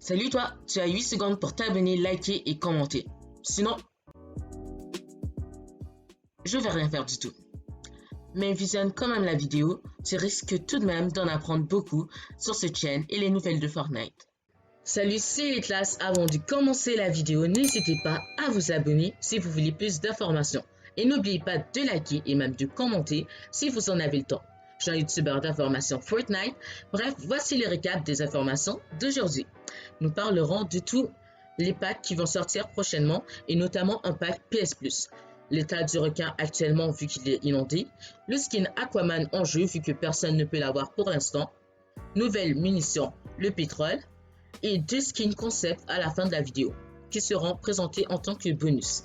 Salut toi, tu as 8 secondes pour t'abonner, liker et commenter. Sinon, je vais rien faire du tout. Mais visionne quand même la vidéo, tu risques tout de même d'en apprendre beaucoup sur cette chaîne et les nouvelles de Fortnite. Salut, c'est les classes. Avant de commencer la vidéo, n'hésitez pas à vous abonner si vous voulez plus d'informations. Et n'oubliez pas de liker et même de commenter si vous en avez le temps. Je suis un youtubeur d'informations Fortnite. Bref, voici le récap des informations d'aujourd'hui. Nous parlerons de tous les packs qui vont sortir prochainement et notamment un pack PS Plus. L'état du requin actuellement vu qu'il est inondé, le skin Aquaman en jeu vu que personne ne peut l'avoir pour l'instant, nouvelles munitions, le pétrole et 2 skins concept à la fin de la vidéo qui seront présentés en tant que bonus.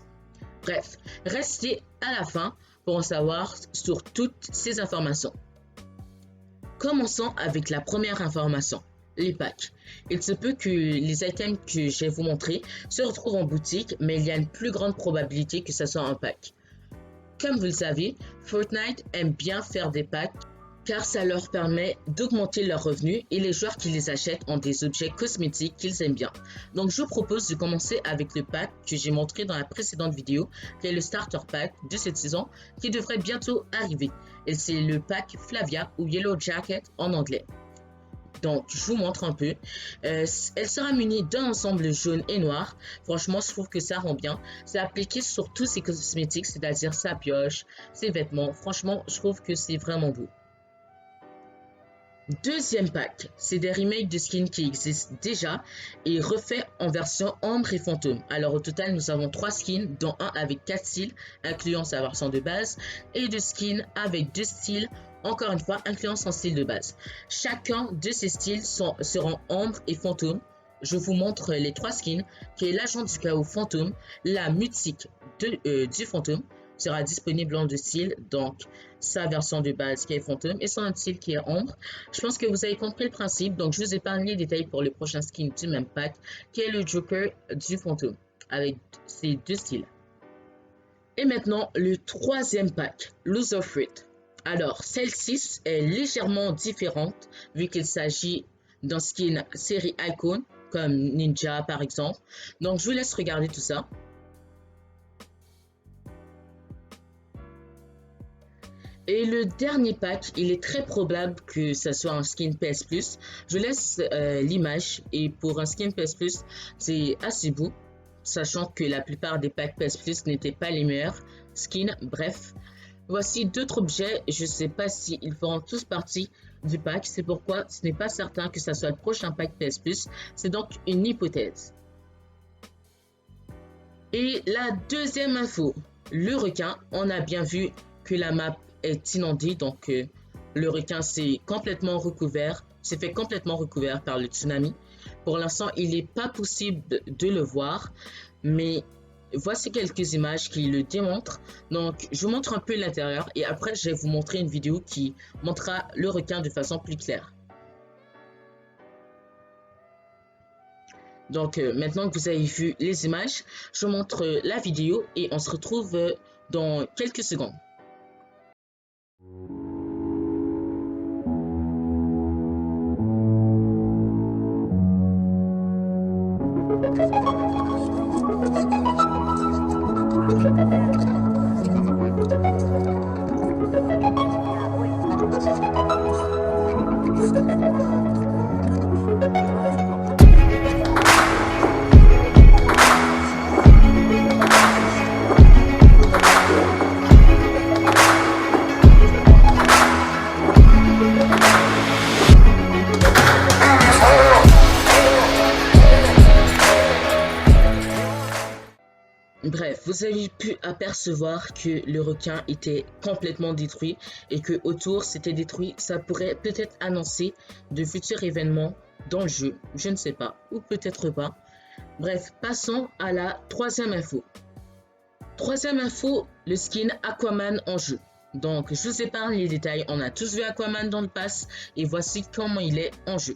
Bref, restez à la fin pour en savoir sur toutes ces informations. Commençons avec la première information, les packs. Il se peut que les items que je vais vous montrer se retrouvent en boutique, mais il y a une plus grande probabilité que ce soit un pack. Comme vous le savez, Fortnite aime bien faire des packs car ça leur permet d'augmenter leurs revenus et les joueurs qui les achètent ont des objets cosmétiques qu'ils aiment bien. Donc je vous propose de commencer avec le pack que j'ai montré dans la précédente vidéo, qui est le Starter Pack de cette saison, qui devrait bientôt arriver. Et c'est le pack Flavia ou Yellow Jacket en anglais. Donc, je vous montre un peu. Elle sera munie d'un ensemble jaune et noir. Franchement, je trouve que ça rend bien. C'est appliqué sur tous ses cosmétiques, c'est-à-dire sa pioche, ses vêtements. Franchement, je trouve que c'est vraiment beau. Deuxième pack, c'est des remakes de skins qui existent déjà et refaits en version ombre et fantôme. Alors au total, nous avons 3 skins, dont un avec 4 styles, incluant sa version de base, et 2 skins avec 2 styles, encore une fois, incluant son style de base. Chacun de ces styles seront ombre et fantôme. Je vous montre les 3 skins, qui est l'agent du chaos fantôme, la mutique du fantôme, sera disponible en 2 styles, donc sa version de base qui est fantôme et son style qui est ombre. Je pense que vous avez compris le principe, donc je vous épargne les détails pour le prochain skin du même pack qui est le Joker du fantôme avec ces 2 styles. Et maintenant le troisième pack, Loser Fruit. Alors celle-ci est légèrement différente vu qu'il s'agit d'un skin série Icon comme Ninja par exemple, donc je vous laisse regarder tout ça. Et le dernier pack, il est très probable que ce soit un skin PS Plus. Je laisse l'image et pour un skin PS Plus, c'est assez beau, sachant que la plupart des packs PS Plus n'étaient pas les meilleurs skins. Bref, voici d'autres objets. Je ne sais pas s'ils feront tous partie du pack. C'est pourquoi ce n'est pas certain que ce soit le prochain pack PS Plus. C'est donc une hypothèse. Et la deuxième info, le requin, on a bien vu que la map est inondé, donc le requin s'est complètement recouvert, s'est fait complètement recouvert par le tsunami. Pour l'instant, il n'est pas possible de le voir, mais voici quelques images qui le démontrent. Donc, je vous montre un peu l'intérieur et après, je vais vous montrer une vidéo qui montrera le requin de façon plus claire. Donc, maintenant que vous avez vu les images, je vous montre la vidéo et on se retrouve dans quelques secondes. Bref, vous avez pu apercevoir que le requin était complètement détruit et que autour c'était détruit. Ça pourrait peut-être annoncer de futurs événements dans le jeu, je ne sais pas, ou peut-être pas. Bref, passons à la troisième info. Troisième info, le skin Aquaman en jeu. Donc, je vous épargne les détails, on a tous vu Aquaman dans le pass et voici comment il est en jeu.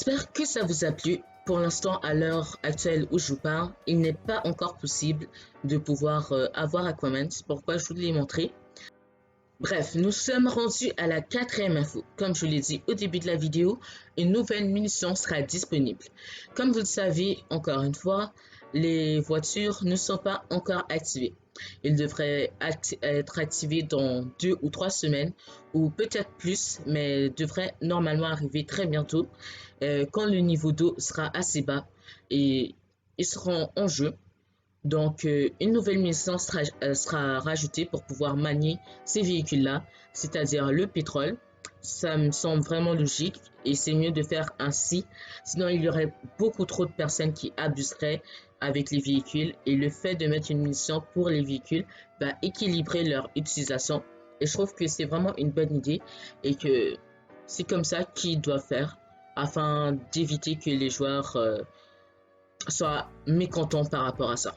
J'espère que ça vous a plu. Pour l'instant, à l'heure actuelle où je vous parle, il n'est pas encore possible de pouvoir avoir Aquaman. C'est pourquoi je vous l'ai montré. Bref, nous sommes rendus à la quatrième info. Comme je l'ai dit au début de la vidéo, une nouvelle munition sera disponible. Comme vous le savez, encore une fois, les voitures ne sont pas encore activées. Ils devraient être activés dans 2 ou 3 semaines, ou peut-être plus, mais devraient normalement arriver très bientôt, quand le niveau d'eau sera assez bas et ils seront en jeu. Donc, une nouvelle mission sera rajoutée pour pouvoir manier ces véhicules-là, c'est-à-dire le pétrole. Ça me semble vraiment logique et c'est mieux de faire ainsi. Sinon, il y aurait beaucoup trop de personnes qui abuseraient avec les véhicules et le fait de mettre une mission pour les véhicules va équilibrer leur utilisation. Et je trouve que c'est vraiment une bonne idée et que c'est comme ça qu'ils doivent faire afin d'éviter que les joueurs soient mécontents par rapport à ça.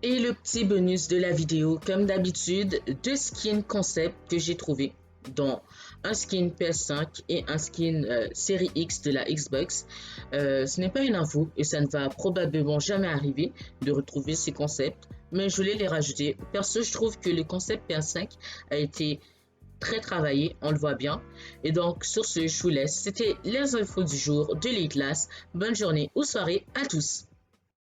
Et le petit bonus de la vidéo, comme d'habitude, 2 skins concept que j'ai trouvé, dont un skin PS5 et un skin série X de la Xbox. Ce n'est pas une info et ça ne va probablement jamais arriver de retrouver ces concepts, mais je voulais les rajouter. Perso, je trouve que le concept PS5 a été très travaillé, on le voit bien. Et donc, sur ce, je vous laisse. C'était les infos du jour de l'E-Class. Bonne journée ou soirée à tous.